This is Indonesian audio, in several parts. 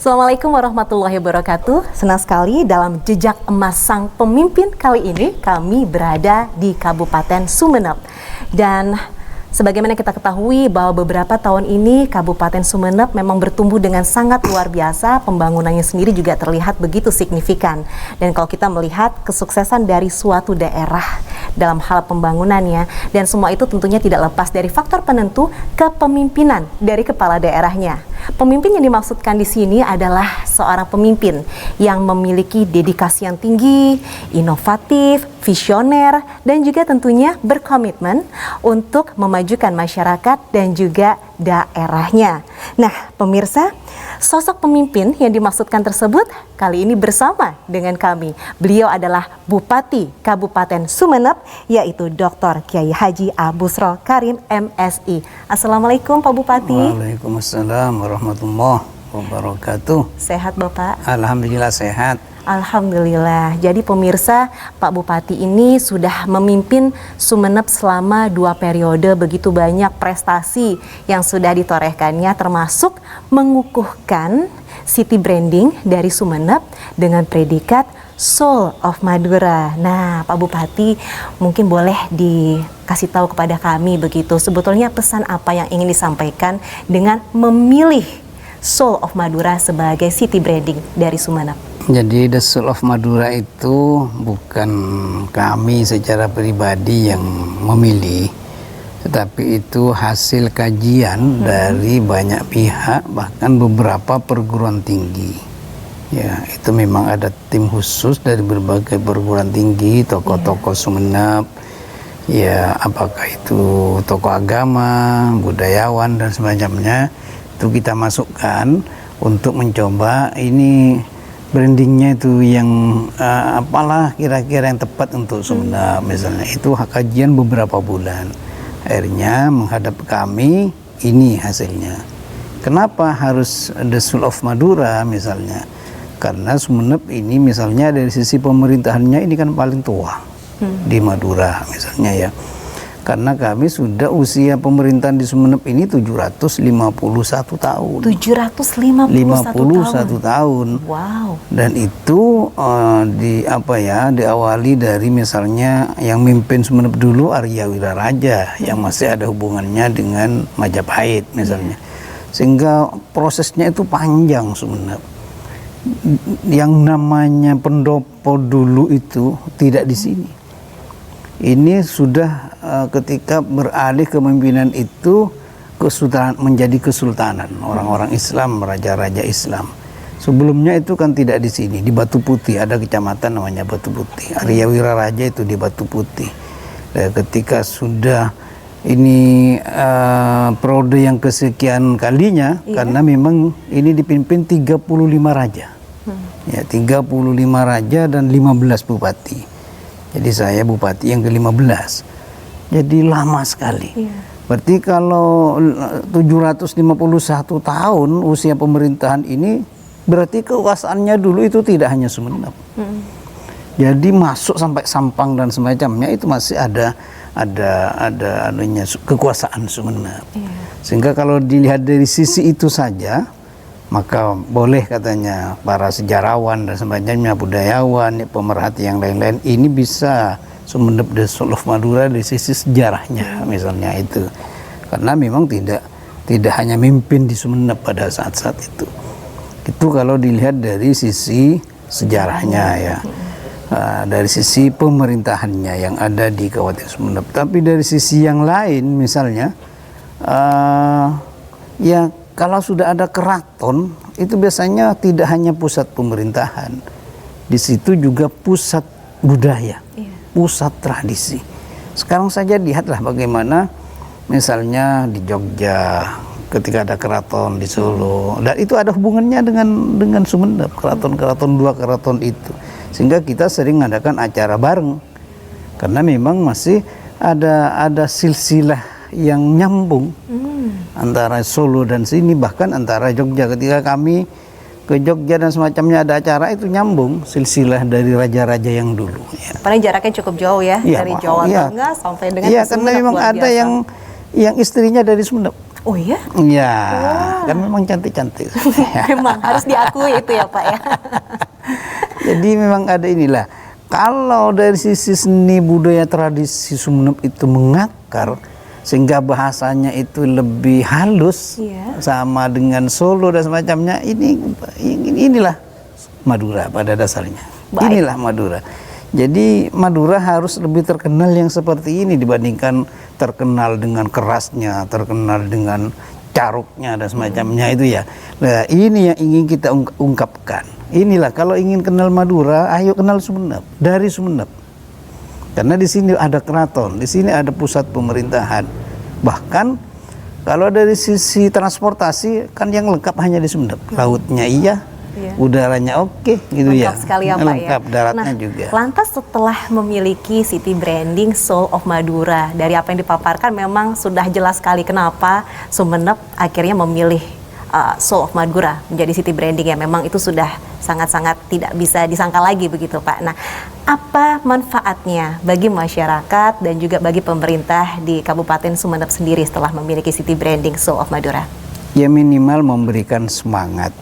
Assalamualaikum warahmatullahi wabarakatuh. Senang sekali dalam Jejak Emas Sang Pemimpin kali ini kami berada di Kabupaten Sumeneb. Dan sebagaimana kita ketahui bahwa beberapa tahun ini Kabupaten Sumeneb memang bertumbuh dengan sangat luar biasa, pembangunannya sendiri juga terlihat begitu signifikan. Dan kalau kita melihat kesuksesan dari suatu daerah dalam hal pembangunannya, dan semua itu tentunya tidak lepas dari faktor penentu kepemimpinan dari kepala daerahnya. Pemimpin yang dimaksudkan di sini adalah seorang pemimpin yang memiliki dedikasi yang tinggi, inovatif, visioner, dan juga tentunya berkomitmen untuk memajukan masyarakat dan juga daerahnya. Nah, pemirsa, sosok pemimpin yang dimaksudkan tersebut kali ini bersama dengan kami. Beliau adalah Bupati Kabupaten Sumeneb, yaitu Dr. Kiai Haji Abusro Karim MSI. Assalamualaikum Pak Bupati. Waalaikumsalam warahmatullahi wabarakatuh. Sehat Bapak? Alhamdulillah sehat. Alhamdulillah. Jadi pemirsa, Pak Bupati ini sudah memimpin Sumeneb selama 2 periode. Begitu banyak prestasi yang sudah ditorehkannya, termasuk mengukuhkan city branding dari Sumeneb dengan predikat Soul of Madura. Nah, Pak Bupati mungkin boleh dikasih tahu kepada kami begitu, sebetulnya pesan apa yang ingin disampaikan dengan memilih Soul of Madura sebagai city branding dari Sumeneb? Jadi The Soul of Madura itu bukan kami secara pribadi yang memilih, tetapi itu hasil kajian dari banyak pihak, bahkan beberapa perguruan tinggi. Ya, itu memang ada tim khusus dari berbagai perguruan tinggi, tokoh-tokoh Sumeneb, ya apakah itu tokoh agama, budayawan dan semacamnya, itu kita masukkan untuk mencoba ini brandingnya itu yang apalah kira-kira yang tepat untuk Sumeneb misalnya. Itu kajian beberapa bulan, akhirnya menghadap kami, ini hasilnya. Kenapa harus The Soul of Madura misalnya? Karena Sumeneb ini misalnya dari sisi pemerintahannya ini kan paling tua di Madura misalnya ya. Karena kami sudah usia pemerintahan di Sumeneb ini 751 tahun. 751 tahun. Wow. Dan itu diawali dari misalnya yang mimpin Sumeneb dulu Arya Wiraraja yang masih ada hubungannya dengan Majapahit misalnya. Sehingga prosesnya itu panjang Sumeneb. Yang namanya pendopo dulu itu tidak di sini. Ini sudah ketika beralih kepemimpinan itu kesultanan, menjadi kesultanan orang-orang Islam, raja-raja Islam. Sebelumnya itu kan tidak di sini, di Batu Putih ada kecamatan namanya Batu Putih. Arya Wiraraja itu di Batu Putih. Dan ketika sudah ini periode yang kesekian kalinya, karena memang ini dipimpin 35 raja. Ya, 35 raja dan 15 bupati. Jadi saya bupati yang ke-15. Jadi lama sekali. Berarti kalau 751 tahun usia pemerintahan ini, berarti kekuasaannya dulu itu tidak hanya Sumeneb. Jadi masuk sampai Sampang dan semacamnya itu masih ada kekuasaan Sumeneb. Sehingga kalau dilihat dari sisi itu saja, maka boleh katanya para sejarawan dan semacamnya, budayawan, pemerhati yang lain-lain, ini bisa Sumeneb The Soul of Madura dari sisi sejarahnya misalnya itu. Karena memang tidak hanya mimpin di Sumeneb pada saat-saat itu. Itu kalau dilihat dari sisi sejarahnya ya. Dari sisi pemerintahannya yang ada di Kabupaten Sumeneb. Tapi dari sisi yang lain misalnya ya kalau sudah ada keraton, itu biasanya tidak hanya pusat pemerintahan. Di situ juga pusat budaya, pusat tradisi. Sekarang saja lihatlah bagaimana misalnya di Jogja ketika ada keraton di Solo. Dan itu ada hubungannya dengan Sumeneb, keraton-keraton, 2 keraton itu. Sehingga kita sering mengadakan acara bareng. Karena memang masih ada silsilah yang nyambung antara Solo dan sini, bahkan antara Jogja. Ketika kami ke Jogja dan semacamnya ada acara, itu nyambung silsilah dari raja-raja yang dulu ya. Padahal jaraknya cukup jauh ya, dari Jawa Tengah sampai dengan Sumeneb. Karena memang ada yang istrinya dari Sumeneb. Oh iya? Iya, kan memang cantik-cantik. Memang harus diakui itu ya Pak ya. Jadi memang ada inilah. Kalau dari sisi seni budaya tradisi Sumeneb itu mengakar sehingga bahasanya itu lebih halus, Iya. sama dengan Solo dan semacamnya, inilah Madura pada dasarnya. Baik. Inilah Madura. Jadi Madura harus lebih terkenal yang seperti ini dibandingkan terkenal dengan kerasnya, terkenal dengan caruknya dan semacamnya itu ya. Nah, ini yang ingin kita ungkapkan. Inilah kalau ingin kenal Madura, ayo kenal Sumeneb, dari Sumeneb. Karena di sini ada keraton, di sini ada pusat pemerintahan. Bahkan kalau dari sisi transportasi kan yang lengkap hanya di Sumeneb. Lautnya iya, udaranya oke, gitu ya. Lengkap sekali ya Pak lengkap, ya. daratnya Nah, juga. lantas setelah memiliki city branding Soul of Madura, dari apa yang dipaparkan memang sudah jelas sekali kenapa Sumeneb akhirnya memilih Soul of Madura menjadi city branding ya. Memang itu sudah sangat-sangat tidak bisa disangka lagi begitu Pak. Nah, apa manfaatnya bagi masyarakat dan juga bagi pemerintah di Kabupaten Sumeneb sendiri setelah memiliki city branding Soul of Madura? Ya minimal memberikan semangat.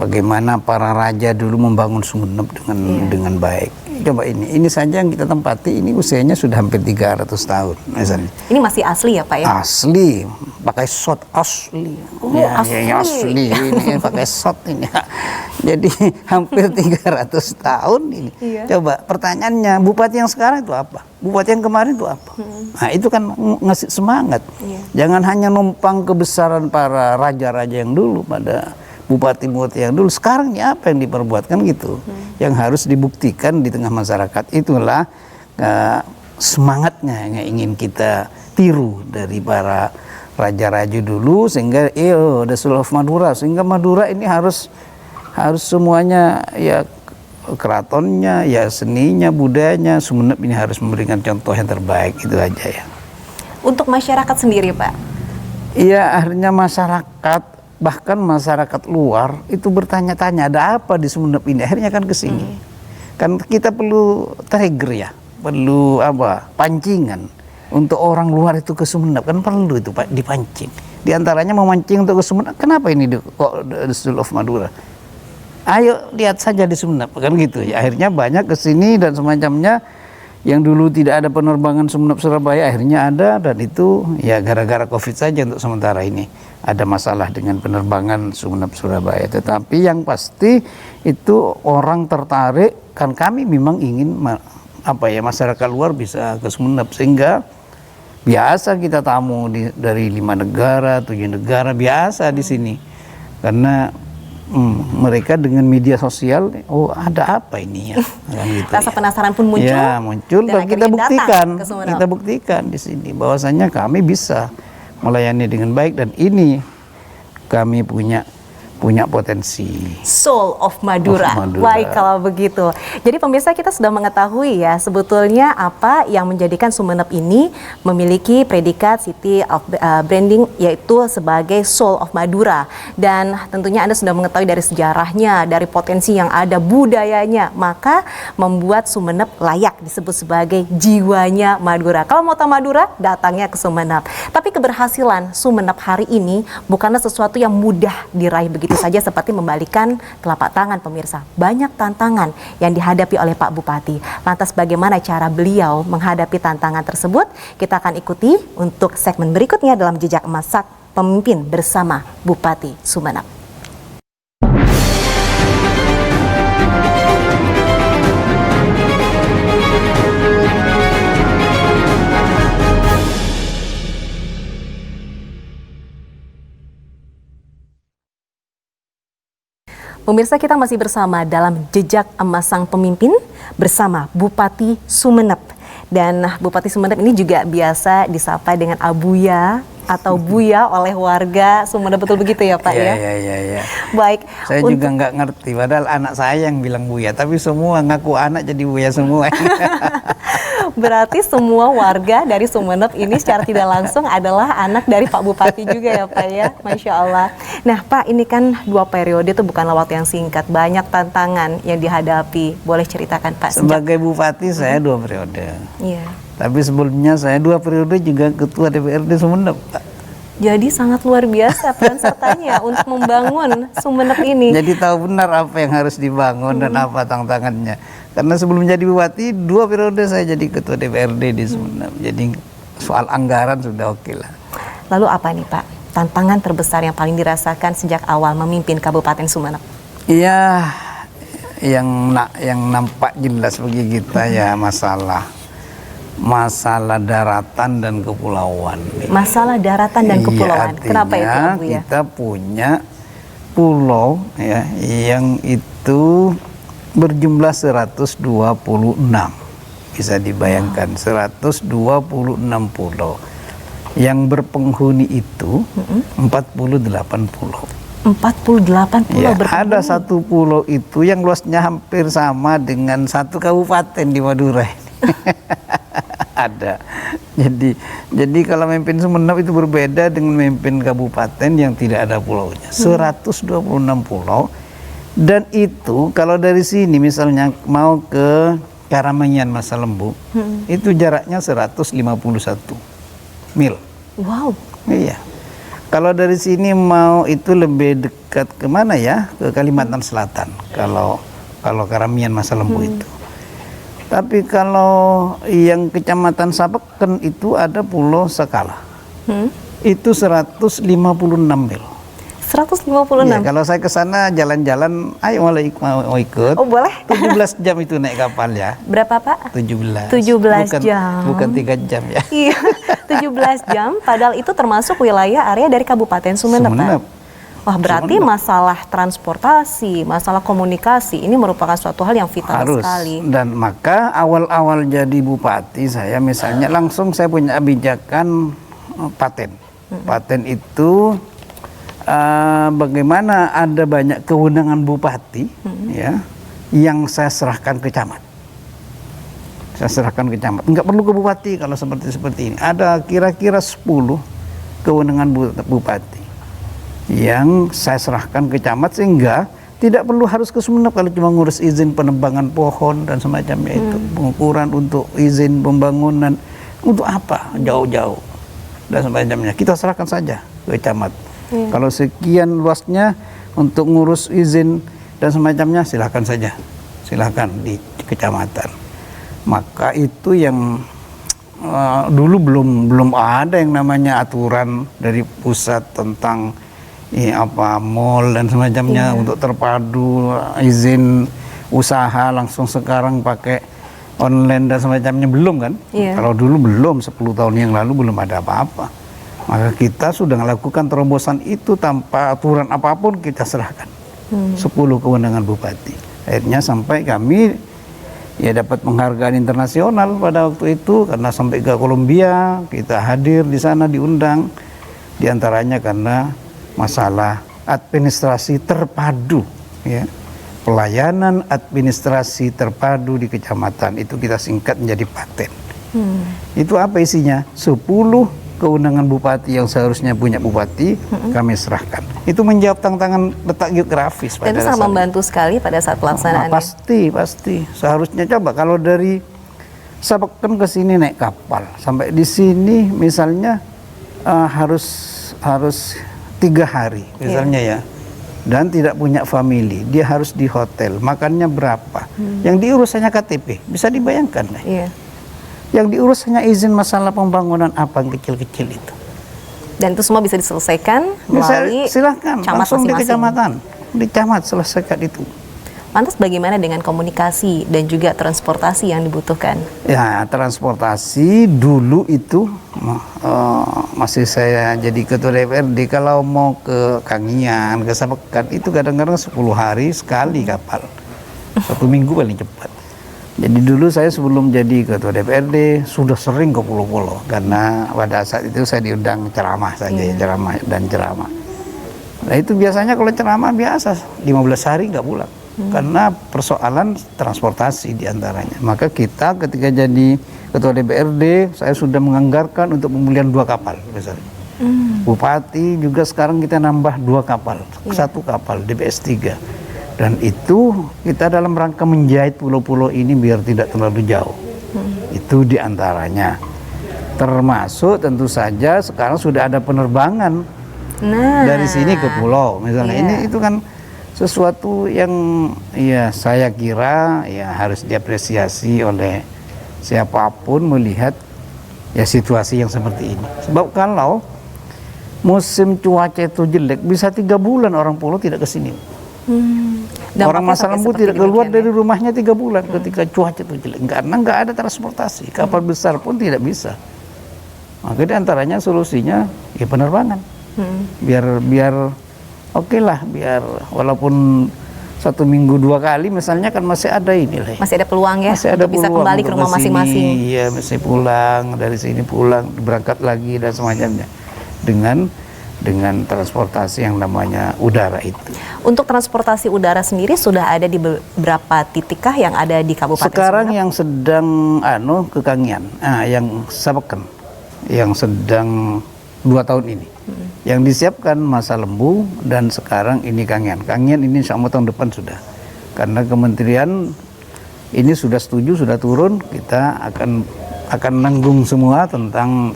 Bagaimana para raja dulu membangun Sumeneb dengan baik. Coba ini saja yang kita tempati, ini usianya sudah hampir 300 tahun misalnya. Ini masih asli ya Pak ya? Asli, pakai shot asli. Oh, Ya, asli. Ini pakai shot ini. Jadi hampir 300 tahun ini. Iya. Coba pertanyaannya, bupati yang sekarang itu apa? Bupati yang kemarin itu apa? Nah, itu kan ngasih semangat. Iya. Jangan hanya numpang kebesaran para raja-raja yang dulu pada bupati-bupati yang dulu. Sekarang ini apa yang diperbuatkan gitu, yang harus dibuktikan di tengah masyarakat. Itulah semangatnya yang ingin kita tiru dari para raja-raja dulu, sehingga the Soul of Madura, sehingga Madura ini harus semuanya ya, keratonnya ya, seninya, budayanya, Sumeneb ini harus memberikan contoh yang terbaik. Itu aja ya. Untuk masyarakat sendiri Pak? Iya, akhirnya masyarakat, bahkan masyarakat luar itu bertanya-tanya ada apa di Sumeneb ini, akhirnya kan ke sini. Kan kita perlu trigger ya, perlu pancingan untuk orang luar itu ke Sumeneb, kan perlu itu Pak dipancing. Di antaranya memancing untuk ke Sumeneb, kenapa ini kok the Soul of Madura? Ayo lihat saja di Sumeneb, kan gitu ya. Akhirnya banyak ke sini dan semacamnya. Yang dulu tidak ada penerbangan Sumeneb Surabaya akhirnya ada, dan itu ya gara-gara Covid saja untuk sementara ini ada masalah dengan penerbangan Sumeneb Surabaya. Tetapi yang pasti itu orang tertarik, kan kami memang ingin masyarakat luar bisa ke Sumeneb, sehingga biasa kita tamu dari 5 negara, 7 negara biasa di sini. Karena mereka dengan media sosial, oh ada apa ini ya? Gitu Rasa penasaran pun muncul. Ya, muncul dan kita buktikan di sini bahwasanya kami bisa melayani dengan baik, dan ini kami punya potensi. Soul of Madura. Baik kalau begitu. Jadi pemirsa, kita sudah mengetahui ya sebetulnya apa yang menjadikan Sumeneb ini memiliki predikat City of Branding, yaitu sebagai Soul of Madura. Dan tentunya Anda sudah mengetahui dari sejarahnya, dari potensi yang ada, budayanya, maka membuat Sumeneb layak disebut sebagai jiwanya Madura. Kalau mau tahu Madura, datangnya ke Sumeneb. Tapi keberhasilan Sumeneb hari ini bukanlah sesuatu yang mudah diraih begitu saja seperti membalikan telapak tangan pemirsa. Banyak tantangan yang dihadapi oleh Pak Bupati. Lantas bagaimana cara beliau menghadapi tantangan tersebut? Kita akan ikuti untuk segmen berikutnya dalam Jejak Emas Sang Pemimpin bersama Bupati Sumeneb. Pemirsa, kita masih bersama dalam Jejak Emas Sang Pemimpin bersama Bupati Sumeneb. Dan Bupati Sumeneb ini juga biasa disapa dengan Abuya atau Buya oleh warga Sumeneb, betul begitu ya Pak ya? Iya. Baik. Saya juga nggak ngerti, padahal anak saya yang bilang Buya, tapi semua ngaku anak jadi Buya semua. Berarti semua warga dari Sumeneb ini secara tidak langsung adalah anak dari Pak Bupati juga ya Pak ya, Masya Allah. Nah Pak, ini kan 2 periode itu bukanlah waktu yang singkat, banyak tantangan yang dihadapi. Boleh ceritakan Pak? Sebagai Bupati saya 2 periode. Iya. Tapi sebelumnya saya 2 periode juga Ketua DPRD Sumeneb, Pak. Jadi sangat luar biasa peran sertanya untuk membangun Sumeneb ini. Jadi tahu benar apa yang harus dibangun dan apa tantangannya. Karena sebelum jadi bupati 2 periode saya jadi ketua DPRD di Sumeneb. Jadi soal anggaran sudah oke lah. Lalu apa nih Pak tantangan terbesar yang paling dirasakan sejak awal memimpin Kabupaten Sumeneb? Iya, yang nampak jelas bagi kita ya masalah daratan dan kepulauan. Masalah daratan dan kepulauan. Iya, Kenapa itu, Bu ya? kita punya pulau ya yang itu berjumlah 126. Bisa dibayangkan 126 pulau. Yang berpenghuni itu 48 pulau. 48 pulau Ya, berpenghuni. ada satu pulau itu yang luasnya hampir sama dengan satu kabupaten di Madura. Ada. Jadi kalau memimpin Sumeneb itu berbeda dengan memimpin kabupaten yang tidak ada pulaunya. 126 pulau. Dan itu kalau dari sini misalnya mau ke Karamenyan Masa Lembu, itu jaraknya 151 mil. Wow. Iya. Kalau dari sini mau itu lebih dekat ke mana ya? Ke Kalimantan Selatan. Kalau Karamian Masa Lembu itu. Tapi kalau yang Kecamatan Sapeken itu ada Pulau Sekala. Itu 156 mil. 156. Ya, kalau saya ke sana jalan-jalan, ayo mau ikut. Oh, boleh? 17 jam itu naik kapal ya. Berapa Pak? 17. 17 jam. Bukan 3 jam ya. Iya, 17 jam. Padahal itu termasuk wilayah area dari Kabupaten Sumeneb, Pak. Wah, berarti masalah transportasi, masalah komunikasi ini merupakan suatu hal yang vital Harus. sekali. Dan maka awal-awal jadi bupati saya misalnya langsung saya punya abijakan paten. Paten itu bagaimana ada banyak kewenangan bupati ya yang saya serahkan ke camat. Saya serahkan ke camat. Enggak perlu ke bupati kalau seperti ini. Ada kira-kira 10 kewenangan bupati yang saya serahkan ke camat sehingga tidak perlu harus ke Sumeneb kalau cuma ngurus izin penebangan pohon dan semacamnya itu, pengukuran untuk izin pembangunan untuk apa jauh-jauh dan semacamnya kita serahkan saja ke camat. Kalau sekian luasnya untuk ngurus izin dan semacamnya silahkan saja, silahkan di kecamatan. Maka itu yang dulu belum ada yang namanya aturan dari pusat tentang mall dan semacamnya untuk terpadu izin usaha langsung sekarang pakai online dan semacamnya belum kan? Kalau dulu belum 10 tahun yang lalu belum ada apa-apa. Maka kita sudah melakukan terobosan itu tanpa aturan apapun kita serahkan 10 kewenangan bupati. Akhirnya sampai kami ya dapat penghargaan internasional pada waktu itu karena sampai ke Kolombia kita hadir di sana diundang diantaranya karena masalah administrasi terpadu ya, pelayanan administrasi terpadu di kecamatan itu kita singkat menjadi paten. Itu apa isinya? 10 kewenangan bupati yang seharusnya punya bupati kami serahkan. Itu menjawab tantangan letak geografis pada Dan itu sangat membantu sekali pada saat pelaksanaan. Pasti seharusnya coba kalau dari Sapeken ke sini naik kapal sampai di sini misalnya harus 3 hari misalnya ya, dan tidak punya family, dia harus di hotel, makannya berapa, yang diurus hanya KTP, bisa dibayangkan yang diurus hanya izin masalah pembangunan apa yang kecil-kecil itu, dan itu semua bisa diselesaikan melalui silahkan camat langsung di masing-masing. kecamatan, di camat selesaikan itu. Lantas bagaimana dengan komunikasi dan juga transportasi yang dibutuhkan? Ya, transportasi dulu itu masih saya jadi ketua DPRD, kalau mau ke Kangian, ke Sapeken itu kadang-kadang 10 hari sekali kapal. 1 minggu paling cepat. Jadi dulu saya sebelum jadi ketua DPRD sudah sering ke pulau-pulau karena pada saat itu saya diundang ceramah saja, ceramah. Nah itu biasanya kalau ceramah biasa 15 hari nggak pulang. Karena persoalan transportasi diantaranya. Maka kita ketika jadi ketua DPRD, saya sudah menganggarkan untuk pembelian 2 kapal misalnya. Bupati juga sekarang kita nambah 2 kapal, 1 kapal DBS 3. Dan itu kita dalam rangka menjahit pulau-pulau ini biar tidak terlalu jauh. Itu diantaranya. Termasuk tentu saja sekarang sudah ada penerbangan dari sini ke pulau misalnya. Ini itu kan sesuatu yang ya saya kira ya harus diapresiasi oleh siapapun melihat ya situasi yang seperti ini. Sebab kalau musim cuaca itu jelek bisa 3 bulan orang pulau tidak ke sini. Orang Masa Lembu tidak keluar dari rumahnya 3 bulan ketika cuaca itu jelek, karena nggak ada transportasi, kapal besar pun tidak bisa. Maka di antaranya solusinya ya penerbangan. Biar oke lah, biar walaupun 1 minggu 2 kali misalnya kan masih ada ini lah. Masih ada peluang ya, masih ada untuk bisa peluang kembali ke rumah masing-masing. Iya, masih pulang dari sini, pulang berangkat lagi dan semacamnya dengan transportasi yang namanya udara itu. Untuk transportasi udara sendiri sudah ada di beberapa titik kah yang ada di Kabupaten Sekarang Sumeneb? yang sedang ke Kangian, yang Sabeken, yang sedang 2 tahun ini. Yang disiapkan Masa Lembu dan sekarang ini Kangian. Kangian ini insya Allah tahun depan sudah. Karena kementerian ini sudah setuju, sudah turun, kita akan nanggung semua tentang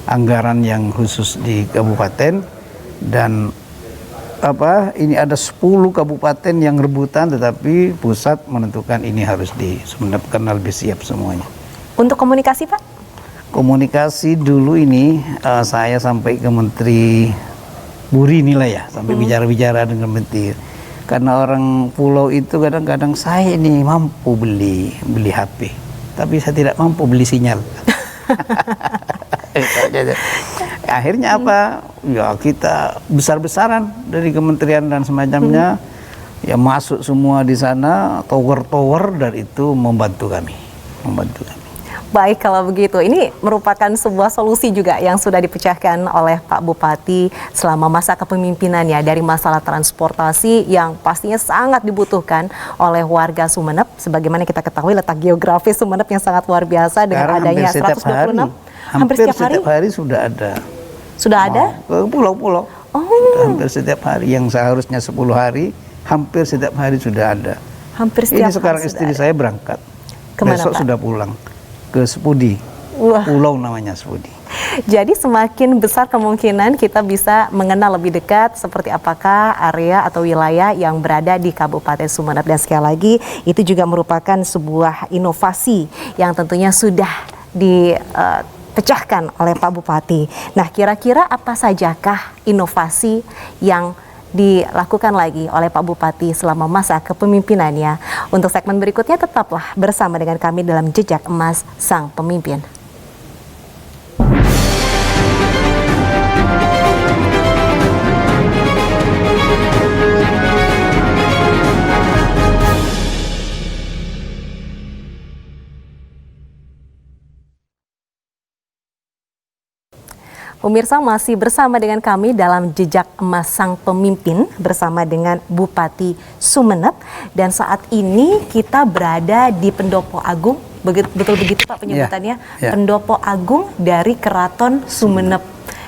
anggaran yang khusus di kabupaten. Dan ini ada 10 kabupaten yang rebutan, tetapi pusat menentukan ini harus di Sumeneb karena lebih siap semuanya. Untuk komunikasi Pak? Komunikasi dulu ini saya sampai ke Menteri Buri inilah ya, sampai bicara-bicara dengan Menteri. Karena orang pulau itu kadang-kadang saya ini mampu beli HP, tapi saya tidak mampu beli sinyal. Akhirnya apa? Ya kita besar-besaran dari kementerian dan semacamnya, ya masuk semua di sana, tower-tower, dan itu membantu kami. Baik, kalau begitu, ini merupakan sebuah solusi juga yang sudah dipecahkan oleh Pak Bupati selama masa kepemimpinannya dari masalah transportasi yang pastinya sangat dibutuhkan oleh warga Sumeneb. Sebagaimana kita ketahui letak geografis Sumeneb yang sangat luar biasa dengan Sekarang adanya 126. Hampir setiap hari sudah ada. Sudah ada? Ke pulau-pulau. Hampir setiap hari, yang seharusnya 10 hari, hampir setiap hari sudah ada. Hampir setiap ini sekarang hari istri saya berangkat. Kemana, besok Pak? Sudah pulang ke Sepudi. Wah. Pulau namanya Sepudi. Jadi semakin besar kemungkinan kita bisa mengenal lebih dekat seperti apakah area atau wilayah yang berada di Kabupaten Sumeneb. Dan sekali lagi itu juga merupakan sebuah inovasi yang tentunya sudah dipecahkan oleh Pak Bupati. Nah, kira-kira apa sajakah inovasi yang dilakukan lagi oleh Pak Bupati selama masa kepemimpinannya? Untuk segmen berikutnya tetaplah bersama dengan kami dalam Jejak Emas Sang Pemimpin. Pemirsa, masih bersama dengan kami dalam Jejak Emas Sang Pemimpin bersama dengan Bupati Sumeneb, dan saat ini kita berada di Pendopo Agung, betul begitu Pak penyebutannya? Ya. Pendopo Agung dari Keraton Sumeneb.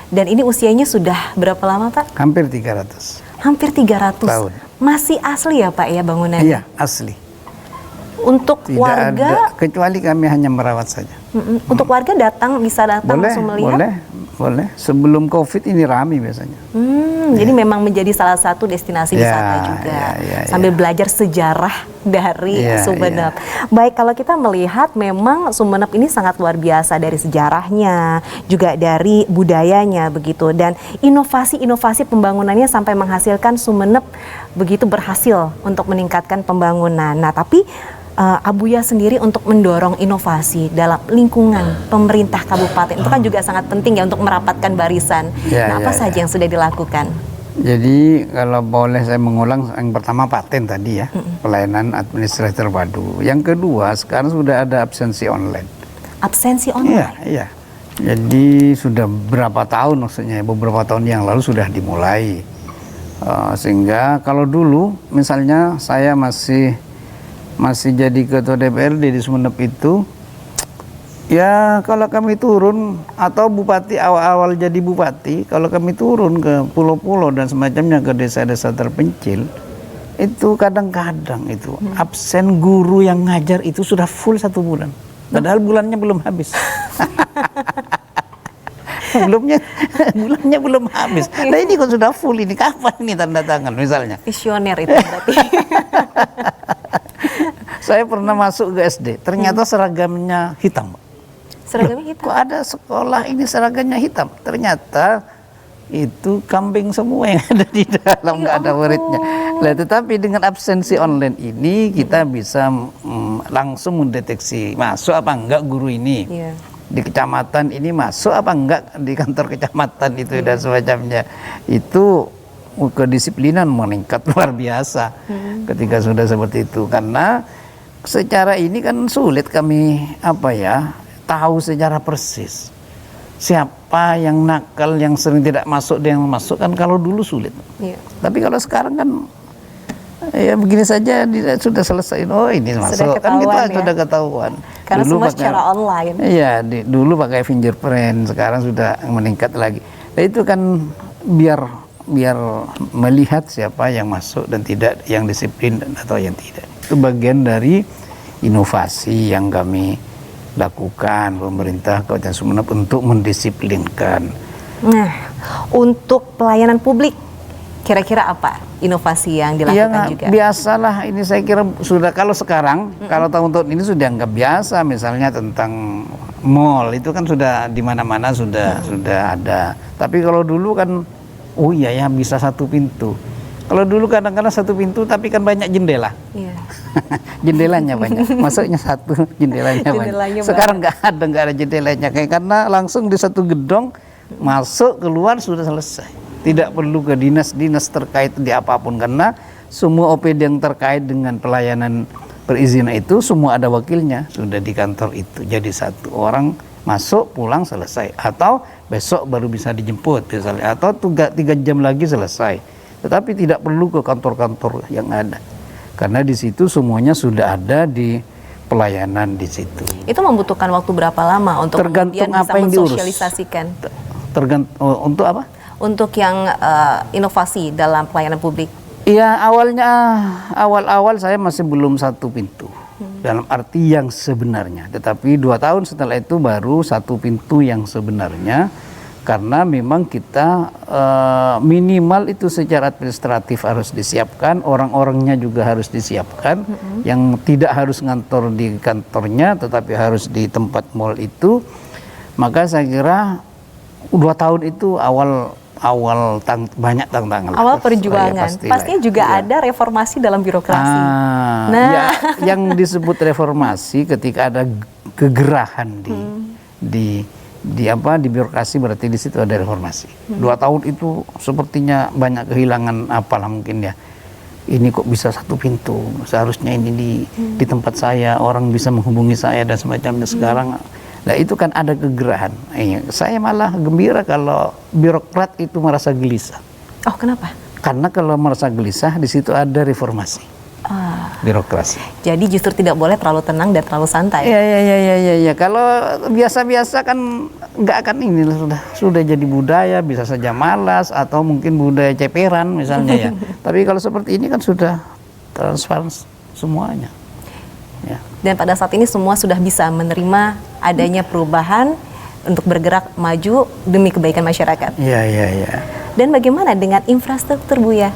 Dan ini usianya sudah berapa lama Pak? Hampir 300. Hampir 300 tahun. Masih asli ya Pak ya bangunannya? Iya, asli. Untuk Tidak warga, ada, kecuali kami hanya merawat saja. untuk warga bisa datang langsung melihat? Boleh. Sebelum COVID ini ramai biasanya. Jadi memang menjadi salah satu destinasi wisata juga. Sambil belajar sejarah dari Sumeneb. Baik, kalau kita melihat memang Sumeneb ini sangat luar biasa dari sejarahnya, juga dari budayanya begitu. Dan inovasi-inovasi pembangunannya sampai menghasilkan Sumeneb begitu berhasil untuk meningkatkan pembangunan. Nah, tapi Abuya sendiri untuk mendorong inovasi dalam lingkungan pemerintah kabupaten itu kan juga sangat penting ya untuk merapatkan barisan. Apa saja yang sudah dilakukan? Jadi kalau boleh saya mengulang, yang pertama paten tadi ya, pelayanan administratif terpadu. Yang kedua, sekarang sudah ada absensi online. Absensi online? Iya. Jadi sudah beberapa tahun, maksudnya beberapa tahun yang lalu sudah dimulai. Sehingga kalau dulu misalnya saya masih jadi ketua DPRD di Sumeneb itu, ya kalau kami turun, atau bupati awal-awal jadi bupati, kalau kami turun ke pulau-pulau dan semacamnya, ke desa-desa terpencil, itu kadang-kadang itu absen guru yang ngajar itu sudah full 1 bulan. Padahal bulannya belum habis. bulannya belum habis. Nah ini kok sudah full, ini kapan ini tanda tangan misalnya? Visioner itu berarti. Saya pernah masuk ke SD, ternyata seragamnya hitam. Seragamnya hitam. Kok ada sekolah ini seragamnya hitam? Ternyata itu kambing semua yang ada di dalam, nggak ada muridnya. Nah, tetapi dengan absensi online ini kita bisa langsung mendeteksi masuk apa enggak guru ini. Iya. Di kecamatan ini masuk apa enggak di kantor kecamatan itu dan semacamnya. Itu kedisiplinan meningkat luar biasa ketika sudah seperti itu, karena secara ini kan sulit kami tahu secara persis siapa yang nakal, yang sering tidak masuk, dan yang masuk kan kalau dulu sulit. Iya. Tapi kalau sekarang kan ya begini saja sudah selesai. Oh ini masuk kan gitu ketahuan, sudah ketahuan. Karena Dulu semua secara online. Iya, dulu pakai fingerprint, sekarang sudah meningkat lagi. Nah itu kan biar melihat siapa yang masuk dan tidak, yang disiplin atau yang tidak. Itu bagian dari inovasi yang kami lakukan pemerintah Kabupaten Sumeneb untuk mendisiplinkan. Nah, untuk pelayanan publik kira-kira apa inovasi yang dilakukan juga? Biasalah ini, saya kira sudah, kalau sekarang kalau tahun-tahun ini sudah anggap biasa, misalnya tentang mall itu kan sudah di mana-mana sudah ada. Tapi kalau dulu kan oh iya ya bisa satu pintu. Kalau dulu kadang-kadang satu pintu tapi kan banyak jendela. Iya. Jendelanya banyak, masuknya satu, jendelanya banyak. Sekarang nggak ada jendelanya, karena langsung di satu gedung masuk keluar sudah selesai. Tidak perlu ke dinas-dinas terkait di apapun, karena semua OPD yang terkait dengan pelayanan perizinan itu semua ada wakilnya, sudah di kantor itu. Jadi satu orang masuk pulang selesai, atau besok baru bisa dijemput misalnya, atau 3 jam lagi selesai. Tetapi tidak perlu ke kantor-kantor yang ada, karena di situ semuanya sudah ada di pelayanan di situ. Itu membutuhkan waktu berapa lama untuk tergantung kemudian apa bisa yang diurus. mensosialisasikan? Untuk apa? Untuk yang inovasi dalam pelayanan publik. Iya, awal-awal saya masih belum satu pintu dalam arti yang sebenarnya. Tetapi 2 tahun setelah itu baru satu pintu yang sebenarnya. Karena memang kita minimal itu secara administratif harus disiapkan, orang-orangnya juga harus disiapkan, yang tidak harus ngantor di kantornya tetapi harus di tempat mall itu. Maka saya kira 2 tahun itu banyak tantangan. Awal perjuangan, pastinya juga ada reformasi dalam birokrasi. Ya, yang disebut reformasi ketika ada kegerahan di birokrasi, berarti di situ ada reformasi. 2 tahun itu sepertinya banyak kehilangan, apalah mungkin ya. Ini kok bisa satu pintu, seharusnya ini di tempat saya, orang bisa menghubungi saya dan semacamnya. Sekarang, nah itu kan ada kegerahan. Saya malah gembira kalau birokrat itu merasa gelisah. Oh, kenapa? Karena kalau merasa gelisah, di situ ada reformasi. Birokrasi. Jadi justru tidak boleh terlalu tenang dan terlalu santai. Iya. Kalau biasa-biasa kan nggak akan ini, sudah jadi budaya, bisa saja malas atau mungkin budaya ceperan misalnya ya. Tapi kalau seperti ini kan sudah transparan semuanya. Ya. Dan pada saat ini semua sudah bisa menerima adanya perubahan untuk bergerak maju demi kebaikan masyarakat. Iya. Dan bagaimana dengan infrastruktur, Buya?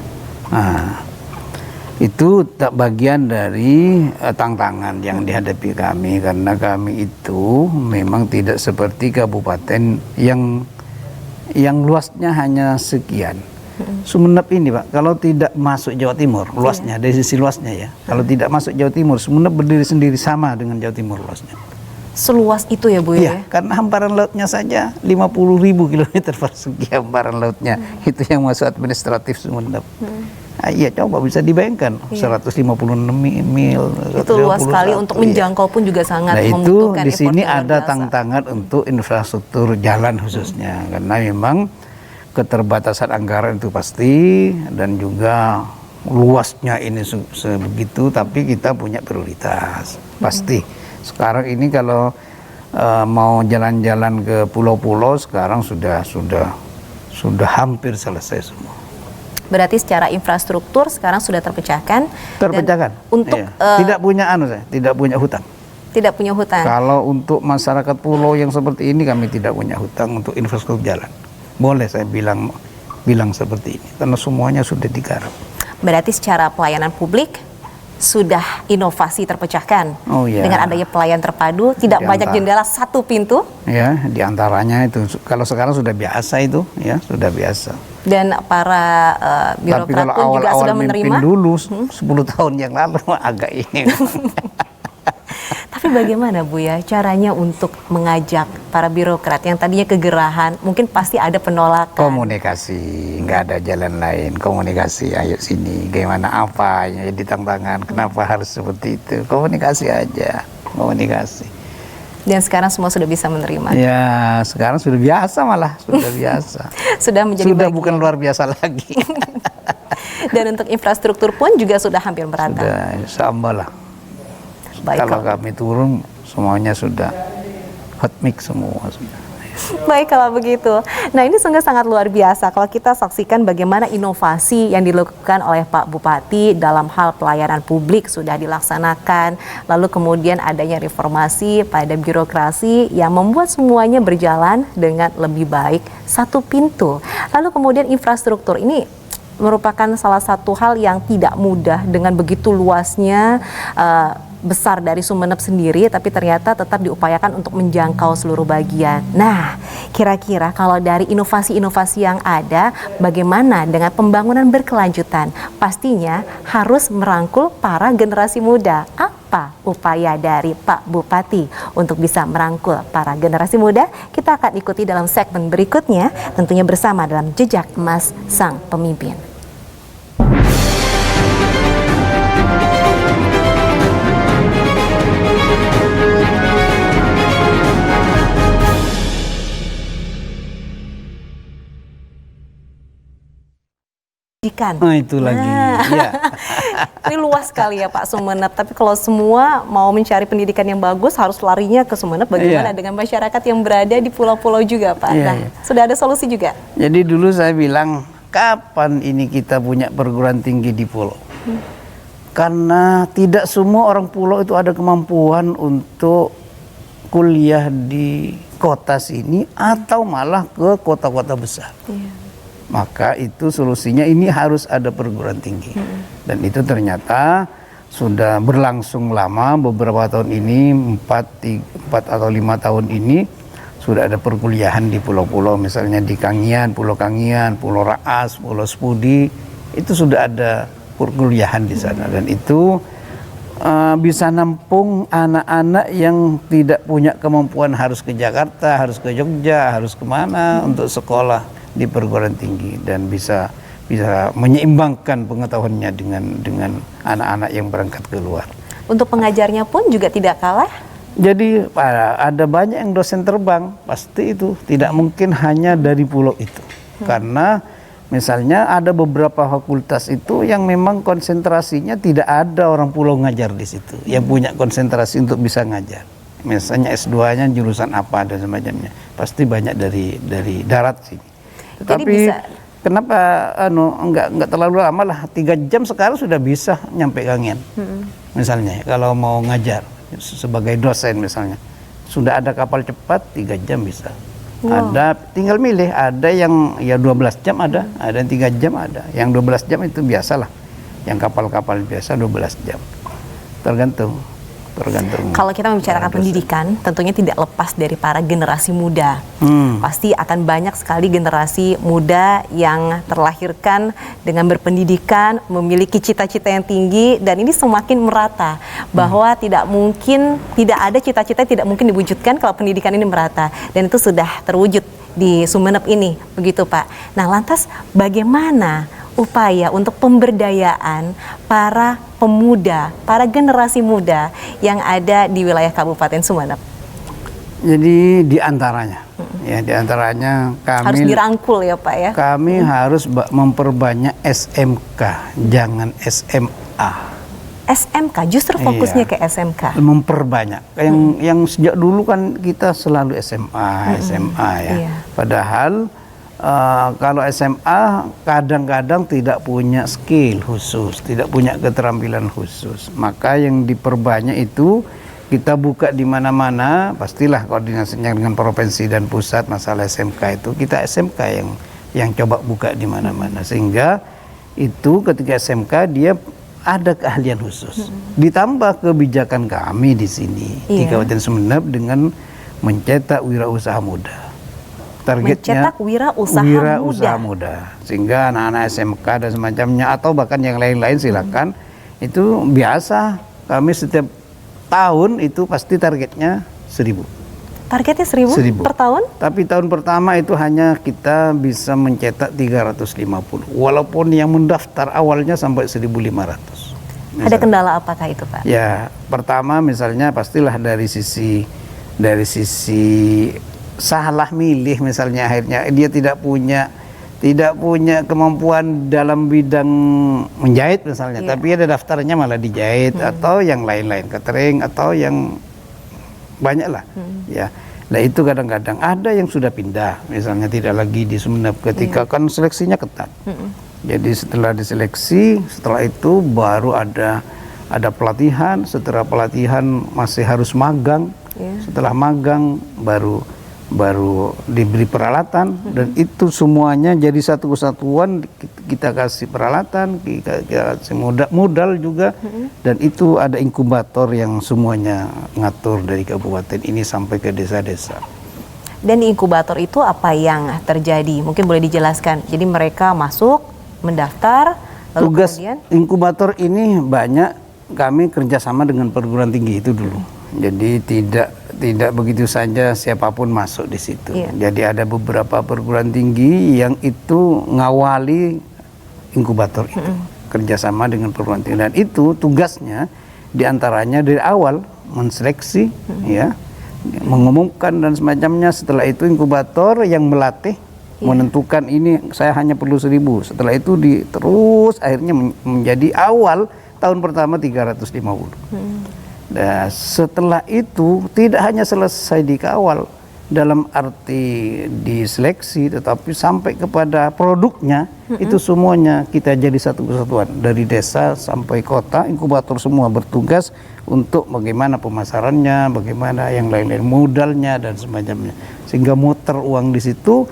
Itu bagian dari tantangan yang dihadapi kami, karena kami itu memang tidak seperti kabupaten yang luasnya hanya sekian. Sumeneb ini Pak, kalau tidak masuk Jawa Timur luasnya, dari sisi luasnya ya, kalau tidak masuk Jawa Timur, Sumeneb berdiri sendiri sama dengan Jawa Timur luasnya. Seluas itu ya Bu ya? Iya, karena hamparan lautnya saja 50.000 kilometer persegi hamparan lautnya. Itu yang masuk administratif Sumeneb. Iya, coba bisa dibayangkan 156 mil. Itu luas sekali, untuk menjangkau pun juga sangat membutuhkan. Nah itu di sini ada tantangan untuk infrastruktur jalan khususnya, karena memang keterbatasan anggaran itu pasti, dan juga luasnya ini sebegitu, tapi kita punya prioritas pasti. Sekarang ini kalau mau jalan-jalan ke pulau-pulau sekarang sudah hampir selesai semua. Berarti secara infrastruktur sekarang sudah terpecahkan. Terpecahkan. Untuk tidak punya tidak punya hutang. Tidak punya hutang. Kalau untuk masyarakat pulau yang seperti ini kami tidak punya hutang untuk infrastruktur jalan. Boleh saya bilang seperti ini karena semuanya sudah digarap. Berarti secara pelayanan publik sudah inovasi terpecahkan. Oh iya. Dengan adanya pelayan terpadu, tidak banyak jendela, satu pintu. Ya, diantaranya itu. Kalau sekarang sudah biasa itu, ya sudah biasa. Dan para birokrat pun juga sudah menerima. Dulu 10 tahun yang lalu agak ini. Tapi bagaimana Bu ya caranya untuk mengajak para birokrat yang tadinya kegerahan, mungkin pasti ada penolakan. Komunikasi, nggak ada jalan lain. Komunikasi, ayo sini, gimana apa yang jadi tantangan, kenapa harus seperti itu. Komunikasi aja, komunikasi. Dan sekarang semua sudah bisa menerima. Ya, sekarang sudah biasa malah, sudah biasa. Sudah menjadi sudah bagian. Bukan luar biasa lagi. Dan untuk infrastruktur pun juga sudah hampir merata. Sudah, sama lah. Baik, kalau kami turun semuanya sudah hot mix semua sudah. Baik kalau begitu. Nah ini sungguh sangat luar biasa kalau kita saksikan bagaimana inovasi yang dilakukan oleh Pak Bupati dalam hal pelayanan publik sudah dilaksanakan. Lalu kemudian adanya reformasi pada birokrasi yang membuat semuanya berjalan dengan lebih baik, satu pintu. Lalu kemudian infrastruktur ini merupakan salah satu hal yang tidak mudah dengan begitu luasnya besar dari Sumeneb sendiri, tapi ternyata tetap diupayakan untuk menjangkau seluruh bagian. Nah, kira-kira kalau dari inovasi-inovasi yang ada, bagaimana dengan pembangunan berkelanjutan? Pastinya harus merangkul para generasi muda. Apa upaya dari Pak Bupati untuk bisa merangkul para generasi muda? Kita akan ikuti dalam segmen berikutnya, tentunya bersama dalam Jejak Emas Sang Pemimpin. Nah itu lagi. Ya. Ini luas sekali ya Pak Sumeneb. Tapi kalau semua mau mencari pendidikan yang bagus harus larinya ke Sumeneb. Bagaimana dengan masyarakat yang berada di pulau-pulau juga Pak? Sudah ada solusi juga? Jadi dulu saya bilang kapan ini kita punya perguruan tinggi di pulau? Karena tidak semua orang pulau itu ada kemampuan untuk kuliah di kota sini atau malah ke kota-kota besar. Maka itu solusinya ini harus ada perguruan tinggi. Dan itu ternyata sudah berlangsung lama, beberapa tahun ini, 4 atau 5 tahun ini sudah ada perkuliahan di pulau-pulau, misalnya di Kangian, Pulau Kangian, Pulau Raas, Pulau Sepudi, itu sudah ada perkuliahan di sana. Dan itu bisa nampung anak-anak yang tidak punya kemampuan harus ke Jakarta, harus ke Jogja, harus kemana untuk sekolah di perguruan tinggi, dan bisa menyeimbangkan pengetahuannya dengan anak-anak yang berangkat keluar. Untuk pengajarnya pun juga tidak kalah. Jadi ada banyak yang dosen terbang, pasti itu tidak mungkin hanya dari pulau itu. Karena misalnya ada beberapa fakultas itu yang memang konsentrasinya tidak ada orang pulau ngajar di situ, yang punya konsentrasi untuk bisa ngajar. Misalnya S2-nya jurusan apa dan semacamnya, pasti banyak dari darat sini. Tapi kenapa enggak terlalu lama lah, 3 jam sekarang sudah bisa nyampe Kangian. Misalnya kalau mau ngajar sebagai dosen misalnya, sudah ada kapal cepat 3 jam bisa. Ada, tinggal milih, ada yang ya 12 jam ada yang 3 jam ada. Yang 12 jam itu biasalah. Yang kapal-kapal biasa 12 jam. Tergantung. Kalau kita membicarakan pendidikan, tentunya tidak lepas dari para generasi muda. Pasti akan banyak sekali generasi muda yang terlahirkan dengan berpendidikan, memiliki cita-cita yang tinggi, dan ini semakin merata. Bahwa tidak ada cita-cita tidak mungkin diwujudkan kalau pendidikan ini merata. Dan itu sudah terwujud di Sumeneb ini, begitu Pak. Nah lantas bagaimana upaya untuk pemberdayaan para pemuda, para generasi muda yang ada di wilayah Kabupaten Sumeneb? Jadi diantaranya kami harus dirangkul ya Pak ya. Kami harus memperbanyak SMK, jangan SMA. SMK, justru fokusnya ke SMK. Memperbanyak. Yang sejak dulu kan kita selalu SMA ya. Padahal kalau SMA kadang-kadang tidak punya skill khusus, tidak punya keterampilan khusus. Maka yang diperbanyak itu kita buka di mana-mana, pastilah koordinasinya dengan provinsi dan pusat masalah SMK itu, kita SMK yang coba buka di mana-mana, sehingga itu ketika SMK dia ada keahlian khusus. Ditambah kebijakan kami di sini di Kabupaten Sumeneb dengan mencetak wirausaha muda. Targetnya mencetak wirausaha muda, sehingga anak-anak SMK dan semacamnya atau bahkan yang lain-lain silakan. Itu biasa, kami setiap tahun itu pasti targetnya 1.000. Targetnya 1.000 per tahun? Tapi tahun pertama itu hanya kita bisa mencetak 350. Walaupun yang mendaftar awalnya sampai 1.500. Ada kendala apakah itu, Pak? Ya, pertama misalnya pastilah dari sisi salah milih, misalnya akhirnya dia tidak punya kemampuan dalam bidang menjahit misalnya, tapi ada daftarnya malah dijahit atau yang lain-lain, catering atau yang banyak lah. Ya, nah itu kadang-kadang ada yang sudah pindah, misalnya tidak lagi di Sumeneb ketika kan seleksinya ketat. Jadi setelah diseleksi, setelah itu baru ada pelatihan, setelah pelatihan masih harus magang, setelah magang baru diberi peralatan, dan itu semuanya jadi satu kesatuan. Kita kasih peralatan, kita kasih modal juga, dan itu ada inkubator yang semuanya ngatur dari kabupaten ini sampai ke desa-desa. Dan di inkubator itu apa yang terjadi? Mungkin boleh dijelaskan. Jadi mereka masuk, mendaftar, lalu tugas kemudian inkubator ini banyak kami kerjasama dengan perguruan tinggi itu dulu. Jadi tidak begitu saja siapapun masuk di situ. Jadi ada beberapa perguruan tinggi yang itu ngawali inkubator itu, kerjasama dengan perguruan tinggi, dan itu tugasnya diantaranya dari awal menseleksi, ya, mengumumkan dan semacamnya. Setelah itu inkubator yang melatih, menentukan ini saya hanya perlu 1.000. Setelah itu terus akhirnya menjadi awal tahun pertama 350. Nah, setelah itu tidak hanya selesai dikawal dalam arti diseleksi, tetapi sampai kepada produknya itu semuanya kita jadi satu kesatuan, dari desa sampai kota. Inkubator semua bertugas untuk bagaimana pemasarannya, bagaimana yang lain-lain, modalnya dan semacamnya, sehingga muter uang di situ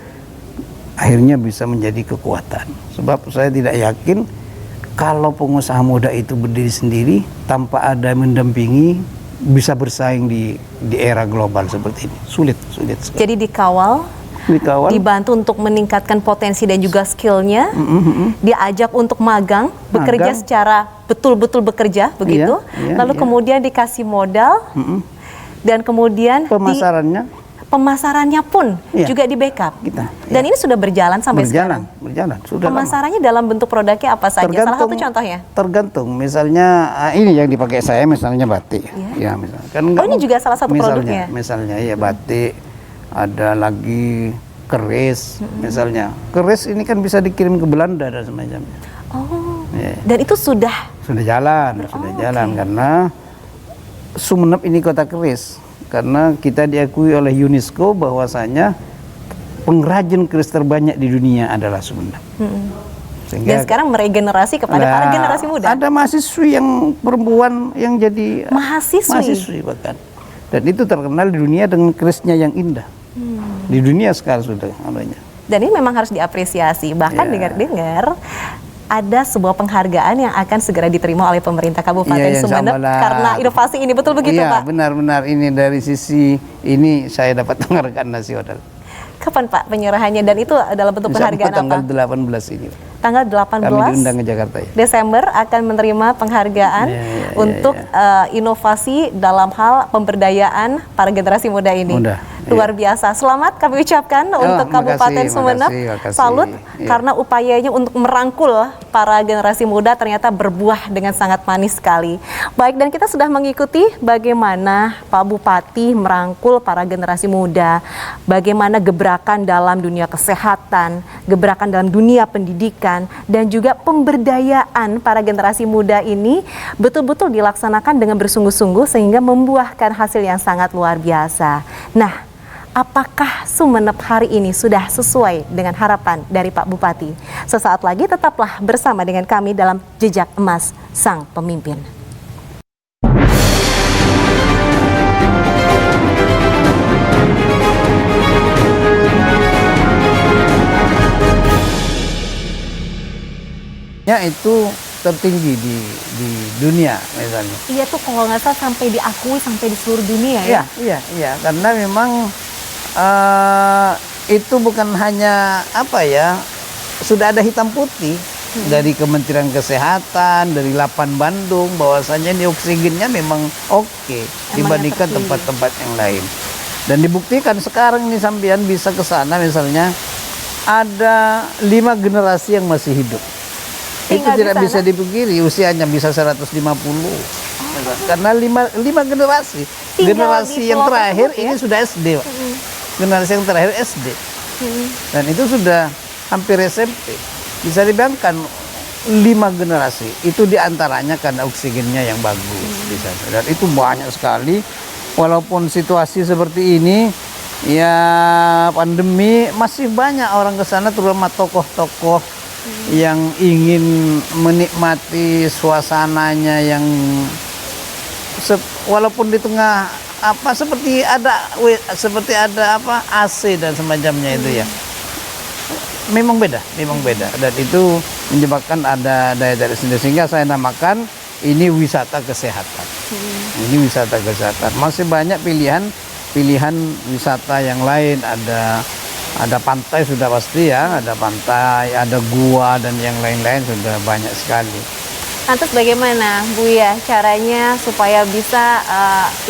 akhirnya bisa menjadi kekuatan. Sebab saya tidak yakin kalau pengusaha muda itu berdiri sendiri tanpa ada mendampingi bisa bersaing di era global seperti ini. Sulit sekali. Jadi dikawal, dibantu untuk meningkatkan potensi dan juga skillnya, diajak untuk magang, bekerja secara betul-betul bekerja begitu, lalu kemudian dikasih modal, dan kemudian pemasarannya pun juga di backup. Dan ini sudah berjalan sampai sekarang. Berjalan. Sudah pemasarannya lama. Dalam bentuk produknya apa saja? Salah satu contohnya? Tergantung. Misalnya ini yang dipakai saya, misalnya batik. Ya, misalnya. Kan ini juga salah satu produknya. Misalnya ya batik. Ada lagi keris, misalnya. Keris ini kan bisa dikirim ke Belanda dan semacamnya. Oh. Dan itu sudah jalan, karena Sumeneb ini kota keris. Karena kita diakui oleh UNESCO bahwasanya pengrajin keris terbanyak di dunia adalah Sumeneb. Dan sekarang meregenerasi kepada para generasi muda. Ada mahasiswi yang perempuan yang jadi mahasiswi bahkan. Dan itu terkenal di dunia dengan kerisnya yang indah. Di dunia sekarang sudah adanya. Dan ini memang harus diapresiasi. Bahkan dengar-dengar ada sebuah penghargaan yang akan segera diterima oleh pemerintah Kabupaten Sumeneb karena inovasi ini, betul begitu Pak? Benar-benar, ini dari sisi ini saya dapat penghargaan nasional. Kapan Pak penyerahannya, dan itu dalam bentuk penghargaan tanggal apa? Tanggal 18 ini. Tanggal 18 kami diundang ke Jakarta, Desember akan menerima penghargaan untuk inovasi dalam hal pemberdayaan para generasi muda ini. Luar biasa. Selamat kami ucapkan untuk Kabupaten Sumeneb. Salut karena upayanya untuk merangkul para generasi muda ternyata berbuah dengan sangat manis sekali. Baik, dan kita sudah mengikuti bagaimana Pak Bupati merangkul para generasi muda, bagaimana gebrakan dalam dunia kesehatan, gebrakan dalam dunia pendidikan, dan juga pemberdayaan para generasi muda ini betul-betul dilaksanakan dengan bersungguh-sungguh sehingga membuahkan hasil yang sangat luar biasa. Nah, apakah Sumeneb hari ini sudah sesuai dengan harapan dari Pak Bupati? Sesaat lagi tetaplah bersama dengan kami dalam Jejak Emas Sang Pemimpin. itu tertinggi di dunia misalnya. Iya tuh kalau nggak salah sampai diakui sampai di seluruh dunia ya. Iya, karena memang itu bukan hanya apa ya, sudah ada hitam putih dari Kementerian Kesehatan, dari Lapan Bandung, bahwasanya ini oksigennya memang oke dibandingkan tempat-tempat yang lain. Dan dibuktikan sekarang ini sampean bisa ke sana misalnya ada 5 generasi yang masih hidup. Itu tidak bisa dipungkiri, usianya bisa 150. Karena 5 generasi. Generasi yang terakhir ini sudah SD, Pak. Generasi yang terakhir SD. Dan itu sudah hampir SMP. Bisa dibayangkan 5 generasi. Itu diantaranya karena oksigennya yang bagus di sana. Dan itu banyak sekali. Walaupun situasi seperti ini, ya pandemi, masih banyak orang ke sana, terutama tokoh-tokoh yang ingin menikmati suasananya yang walaupun di tengah apa seperti ada apa AC dan semacamnya itu ya. Memang beda dan itu menyebabkan ada daya tarik sendiri, sehingga saya namakan ini wisata kesehatan. Ini wisata kesehatan. Masih banyak pilihan wisata yang lain, ada pantai sudah pasti ya, ada pantai, ada gua dan yang lain-lain sudah banyak sekali. Lantas bagaimana Buya caranya supaya bisa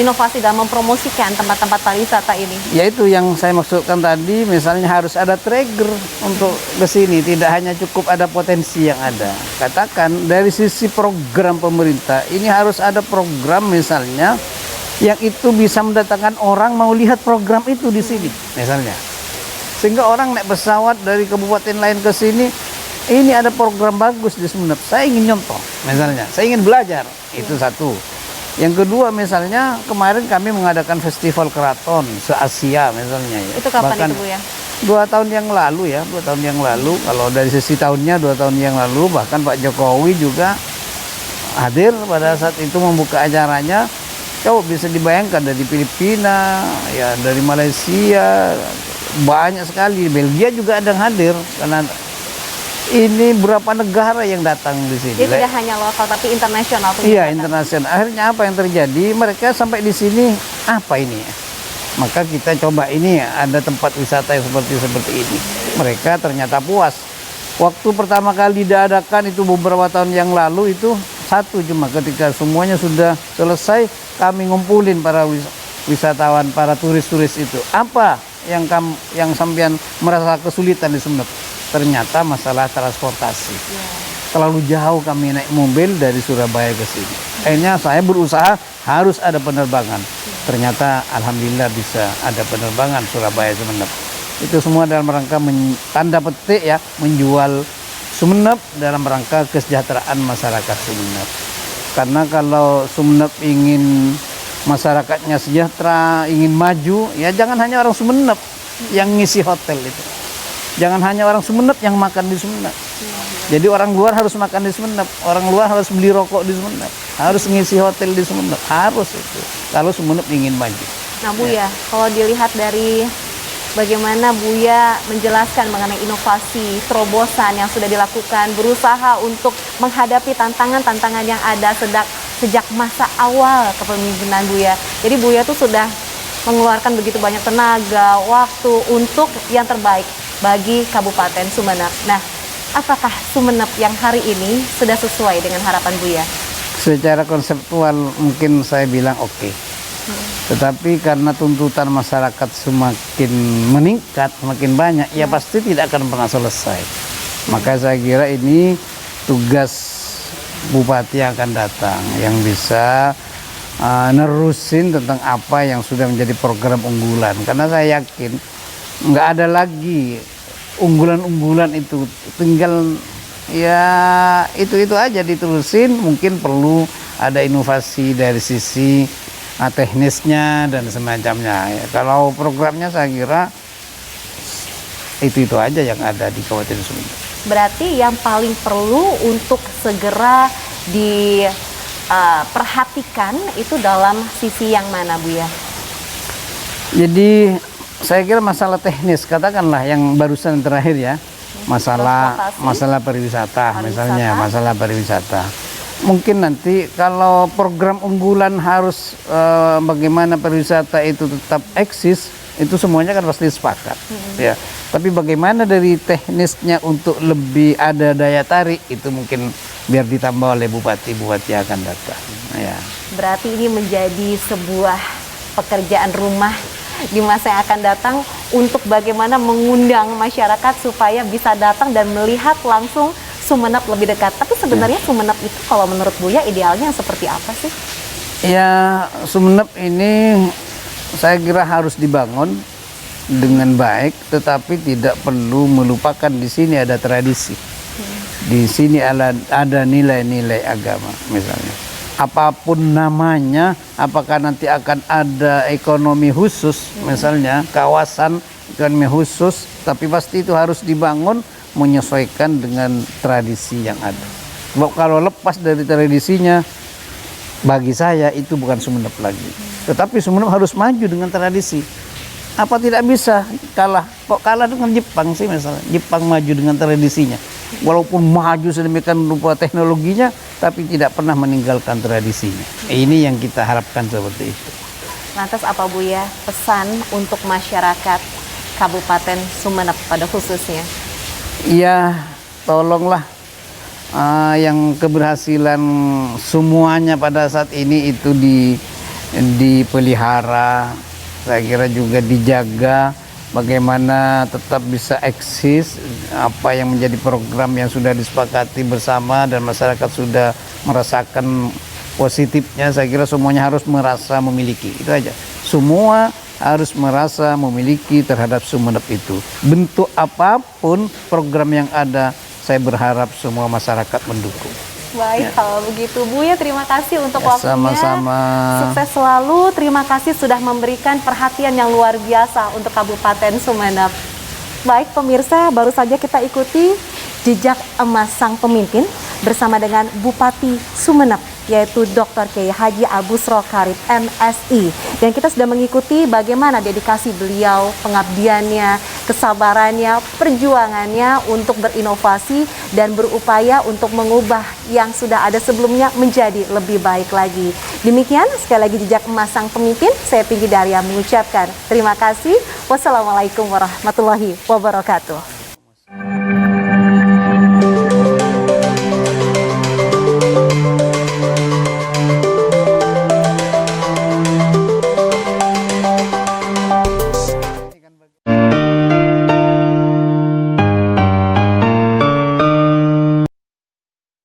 inovasi dalam mempromosikan tempat-tempat pariwisata ini? Yaitu yang saya maksudkan tadi, misalnya harus ada trigger untuk ke sini, tidak hanya cukup ada potensi yang ada. Katakan dari sisi program pemerintah, ini harus ada program misalnya yang itu bisa mendatangkan orang mau lihat program itu di sini misalnya. Sehingga orang naik pesawat dari kabupaten lain ke sini, ini ada program bagus di Sumeneb, saya ingin nyontoh misalnya, saya ingin belajar, itu satu. Yang kedua misalnya kemarin kami mengadakan festival keraton se-Asia misalnya ya. Itu kapan bahkan itu Bu ya? 2 tahun yang lalu ya, 2 tahun yang lalu. Kalau dari sisi tahunnya 2 tahun yang lalu, bahkan Pak Jokowi juga hadir pada saat itu membuka acaranya. Coba bisa dibayangkan dari Filipina, ya dari Malaysia, banyak sekali. Belgia juga ada yang hadir karena ini berapa negara yang datang di sini. Jadi tidak hanya lokal tapi internasional. Iya, internasional. Akhirnya apa yang terjadi? Mereka sampai di sini, apa ini? Maka kita coba ini ada tempat wisata yang seperti ini. Mereka ternyata puas. Waktu pertama kali diadakan itu beberapa tahun yang lalu itu satu, cuma ketika semuanya sudah selesai kami ngumpulin para wisatawan, para turis-turis itu. Apa yang sampean merasa kesulitan di Sumeneb? Ternyata masalah transportasi. Terlalu jauh kami naik mobil dari Surabaya ke sini. Akhirnya saya berusaha harus ada penerbangan. Ternyata alhamdulillah bisa ada penerbangan Surabaya Sumeneb. Itu semua dalam rangka tanda petik ya, menjual Sumeneb dalam rangka kesejahteraan masyarakat Sumeneb. Karena kalau Sumeneb ingin masyarakatnya sejahtera, ingin maju, ya jangan hanya orang Sumeneb yang ngisi hotel itu. Jangan hanya orang Sumeneb yang makan di Sumeneb. Jadi orang luar harus makan di Sumeneb, orang luar harus beli rokok di Sumeneb, harus ngisi hotel di Sumeneb, harus itu. Kalau Sumeneb ingin maju. Nah Buya, kalau dilihat dari bagaimana Buya menjelaskan mengenai inovasi terobosan yang sudah dilakukan, berusaha untuk menghadapi tantangan-tantangan yang ada sejak masa awal kepemimpinan Buya. Jadi Buya tuh sudah mengeluarkan begitu banyak tenaga, waktu untuk yang terbaik bagi Kabupaten Sumeneb. Nah, apakah Sumeneb yang hari ini sudah sesuai dengan harapan Buya? Secara konseptual mungkin saya bilang oke. Tetapi karena tuntutan masyarakat semakin meningkat, semakin banyak, ya pasti tidak akan pernah selesai. Maka saya kira ini tugas bupati yang akan datang, yang bisa nerusin tentang apa yang sudah menjadi program unggulan. Karena saya yakin nggak ada lagi unggulan-unggulan itu, tinggal ya itu aja diterusin. Mungkin perlu ada inovasi dari sisi teknisnya dan semacamnya ya. Kalau programnya saya kira itu aja yang ada di Kabupaten Sumeneb. Berarti yang paling perlu untuk segera diperhatikan itu dalam sisi yang mana Buya? Jadi saya kira masalah teknis, katakanlah yang barusan terakhir ya, transportasi. masalah pariwisata, misalnya Pariwisata. masalah pariwisata. Mungkin nanti kalau program unggulan harus bagaimana pariwisata itu tetap eksis, itu semuanya kan pasti sepakat, ya. Tapi bagaimana dari teknisnya untuk lebih ada daya tarik, itu mungkin biar ditambah oleh bupati-bupati yang akan datang, ya. Berarti ini menjadi sebuah pekerjaan rumah di masa yang akan datang untuk bagaimana mengundang masyarakat supaya bisa datang dan melihat langsung Sumeneb lebih dekat. Tapi sebenarnya Sumeneb itu kalau menurut Buya idealnya seperti apa sih? Ya, Sumeneb ini saya kira harus dibangun dengan baik, tetapi tidak perlu melupakan di sini ada tradisi. Di sini ada nilai-nilai agama misalnya. Apapun namanya, apakah nanti akan ada ekonomi khusus misalnya, kawasan ekonomi khusus, tapi pasti itu harus dibangun menyesuaikan dengan tradisi yang ada. Sebab kalau lepas dari tradisinya, bagi saya itu bukan Sumeneb lagi. Tetapi Sumeneb harus maju dengan tradisi. Apa tidak bisa kalah? Kok kalah dengan Jepang sih misalnya? Jepang maju dengan tradisinya. Walaupun maju sedemikian rupa teknologinya, tapi tidak pernah meninggalkan tradisinya. Ini yang kita harapkan seperti itu. Lantas apa Buya pesan untuk masyarakat Kabupaten Sumeneb pada khususnya? Ya, tolonglah yang keberhasilan semuanya pada saat ini itu dipelihara, saya kira juga dijaga bagaimana tetap bisa eksis apa yang menjadi program yang sudah disepakati bersama dan masyarakat sudah merasakan positifnya. Saya kira semuanya harus merasa memiliki, itu aja. Semua harus merasa memiliki terhadap Sumeneb itu. Bentuk apapun program yang ada, saya berharap semua masyarakat mendukung. Baik, kalau begitu Buya terima kasih untuk waktunya. Sama-sama. Sukses selalu. Terima kasih sudah memberikan perhatian yang luar biasa untuk Kabupaten Sumeneb. Baik pemirsa, baru saja kita ikuti jejak emas sang pemimpin bersama dengan Bupati Sumeneb, yaitu Dr. Kiai Haji Abusro Karib MSI. Dan kita sudah mengikuti bagaimana dedikasi beliau, pengabdiannya, kesabarannya, perjuangannya untuk berinovasi dan berupaya untuk mengubah yang sudah ada sebelumnya menjadi lebih baik lagi. Demikian sekali lagi jejak emas sang pemimpin, saya Pinky Daria mengucapkan terima kasih. Wassalamualaikum warahmatullahi wabarakatuh.